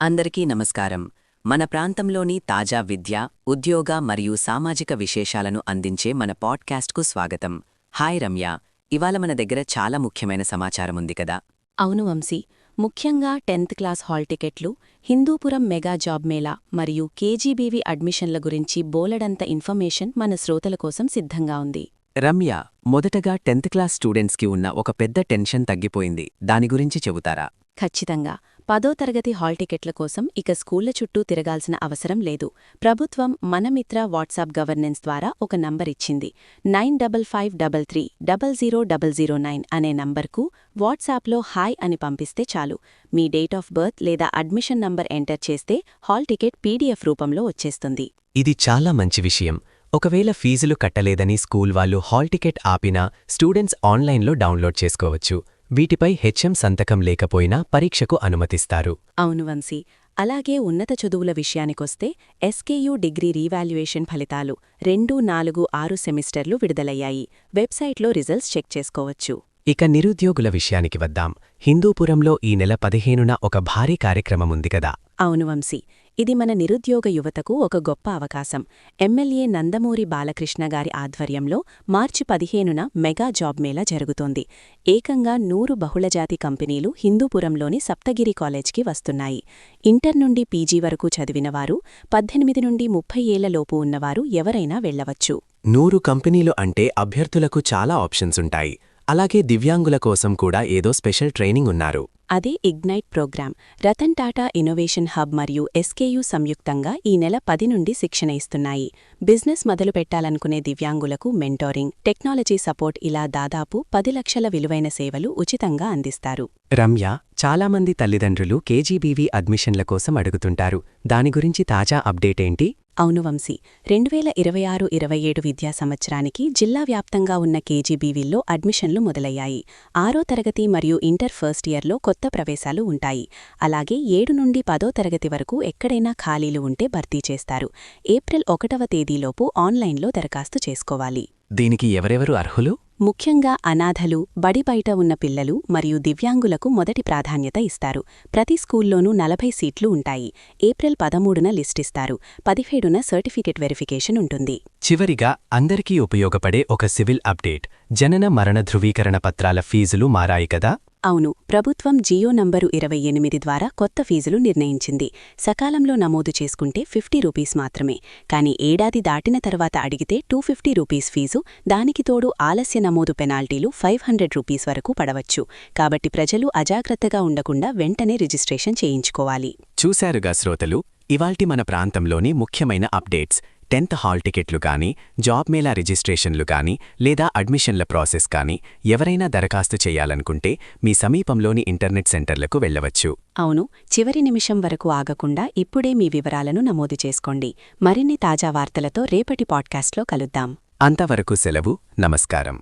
అందరికీ నమస్కారం. మన ప్రాంతంలోని తాజా విద్య, ఉద్యోగ మరియు సామాజిక విశేషాలను అందించే మన పాడ్కాస్ట్కు స్వాగతం. హాయ్ రమ్య, ఇవాళ మన దగ్గర చాలా ముఖ్యమైన సమాచారముంది కదా. అవును వంశీ, ముఖ్యంగా 10th క్లాస్ హాల్ టికెట్లు, హిందూపురం మెగా జాబ్ మేళా మరియు కేజీబీవీ అడ్మిషన్ల గురించి బోలెడంత ఇన్ఫర్మేషన్ మన శ్రోతల కోసం సిద్ధంగా ఉంది. రమ్య, మొదటగా 10th క్లాస్ స్టూడెంట్స్కి ఉన్న ఒక పెద్ద టెన్షన్ తగ్గిపోయింది. దాని గురించి చెబుతారా? ఖచ్చితంగా. 10వ తరగతి హాల్ టికెట్ల కోసం ఇక స్కూళ్ల చుట్టూ తిరగాల్సిన అవసరం లేదు. ప్రభుత్వం మనమిత్ర వాట్సాప్ గవర్నెన్స్ ద్వారా ఒక నంబరిచ్చింది. 9553300009 అనే నంబర్కు వాట్సాప్లో హాయ్ అని పంపిస్తే చాలు. మీ డేట్ ఆఫ్ బర్త్ లేదా అడ్మిషన్ నంబర్ ఎంటర్ చేస్తే హాల్ టికెట్ పీడీఎఫ్ రూపంలో వచ్చేస్తుంది. ఇది చాలా మంచి విషయం. ఒకవేళ ఫీజులు కట్టలేదని స్కూల్ వాళ్ళు హాల్ టికెట్ ఆపినా స్టూడెంట్స్ ఆన్లైన్లో డౌన్లోడ్ చేసుకోవచ్చు. వీటిపై హెచ్ఎం సంతకం లేకపోయినా పరీక్షకు అనుమతిస్తారు. అవును వంశీ. అలాగే ఉన్నత చదువుల విషయానికొస్తే ఎస్కేయూ డిగ్రీ రీవాల్యుయేషన్ ఫలితాలు 2, 4, 6 సెమిస్టర్లు విడుదలయ్యాయి. వెబ్సైట్లో రిజల్ట్స్ చెక్ చేసుకోవచ్చు. ఇక నిరుద్యోగుల విషయానికి వద్దాం. హిందూపురంలో ఈ నెల 15న ఒక భారీ కార్యక్రమముంది కదా. అవును వంశీ, ఇది మన నిరుద్యోగ యువతకు ఒక గొప్ప అవకాశం. ఎమ్మెల్యే నందమూరి బాలకృష్ణ గారి ఆధ్వర్యంలో మార్చి 15న మెగా జాబ్ మేళా జరుగుతోంది. ఏకంగా 100 బహుళజాతి కంపెనీలు హిందూపురంలోని సప్తగిరి కాలేజ్కి వస్తున్నాయి. ఇంటర్ నుండి పీజీ వరకు చదివినవారు, 18 నుండి 30 ఏళ్లలోపు ఉన్నవారు ఎవరైనా వెళ్లవచ్చు. 100 కంపెనీలు అంటే అభ్యర్థులకు చాలా ఆప్షన్స్ ఉంటాయి. అలాగే దివ్యాంగుల కోసం కూడా ఏదో స్పెషల్ ట్రైనింగ్ ఉన్నారు. అదే ignite programme. Ratan Tata innovation hub మరియు ఎస్కేయూ సంయుక్తంగా ఈ నెల 10 నుండి శిక్షణ ఇస్తున్నాయి. బిజినెస్ మొదలుపెట్టాలనుకునే దివ్యాంగులకు మెంటోరింగ్, టెక్నాలజీ సపోర్ట్ ఇలా దాదాపు 10 లక్షల విలువైన సేవలు ఉచితంగా అందిస్తారు. రమ్య, చాలామంది తల్లిదండ్రులు కేజీబీవీ అడ్మిషన్ల కోసం అడుగుతుంటారు. దాని గురించి తాజా అప్డేట్ ఏంటి? అవును వంశీ, 2026-27 విద్యా సంవత్సరానికి జిల్లా వ్యాప్తంగా ఉన్న కేజీబీవీల్లో అడ్మిషన్లు మొదలయ్యాయి. 6వ తరగతి మరియు ఇంటర్ ఫస్ట్ ఇయర్లో కొత్త ప్రవేశాలు ఉంటాయి. అలాగే 7 నుండి 10వ తరగతి వరకు ఎక్కడైనా ఖాళీలు ఉంటే భర్తీ చేస్తారు. ఏప్రిల్ 1వ తేదీలోపు ఆన్లైన్లో దరఖాస్తు చేసుకోవాలి. దీనికి ఎవరెవరు అర్హులు? ముఖ్యంగా అనాథలు, బడి బయట ఉన్న పిల్లలు మరియు దివ్యాంగులకు మొదటి ప్రాధాన్యత ఇస్తారు. ప్రతి స్కూల్లోనూ 40 సీట్లు ఉంటాయి. ఏప్రిల్ 13న లిస్టిస్తారు. 17న సర్టిఫికెట్ వెరిఫికేషన్ ఉంటుంది. చివరిగా అందరికీ ఉపయోగపడే ఒక సివిల్ అప్డేట్. జనన మరణ ధృవీకరణ పత్రాల ఫీజులు మారాయి కదా. అవును, ప్రభుత్వం జియో నంబరు 28 ద్వారా కొత్త ఫీజులు నిర్ణయించింది. సకాలంలో నమోదు చేసుకుంటే 50 రూపీస్ మాత్రమే. కానీ ఏడాది దాటిన తర్వాత అడిగితే 250 రూపీస్ ఫీజు, దానికి తోడు ఆలస్య నమోదు పెనాల్టీలు 500 రూపీస్ వరకు పడవచ్చు. కాబట్టి ప్రజలు అజాగ్రత్తగా ఉండకుండా వెంటనే రిజిస్ట్రేషన్ చేయించుకోవాలి. చూశారుగా శ్రోతలు, ఇవాల్టి మన ప్రాంతంలోని ముఖ్యమైన అప్డేట్స్. 10th హాల్ టికెట్లు కానీ, జాబ్ మేళా రిజిస్ట్రేషన్లు కానీ, లేదా అడ్మిషన్ల ప్రాసెస్ కానీ ఎవరైనా దరఖాస్తు చేయాలనుకుంటే మీ సమీపంలోని ఇంటర్నెట్ సెంటర్లకు వెళ్లవచ్చు. అవును, చివరి నిమిషం వరకు ఆగకుండా ఇప్పుడే మీ వివరాలను నమోదు చేసుకోండి. మరిన్ని తాజా వార్తలతో రేపటి పాడ్కాస్ట్లో కలుద్దాం. అంతవరకు సెలవు. నమస్కారం.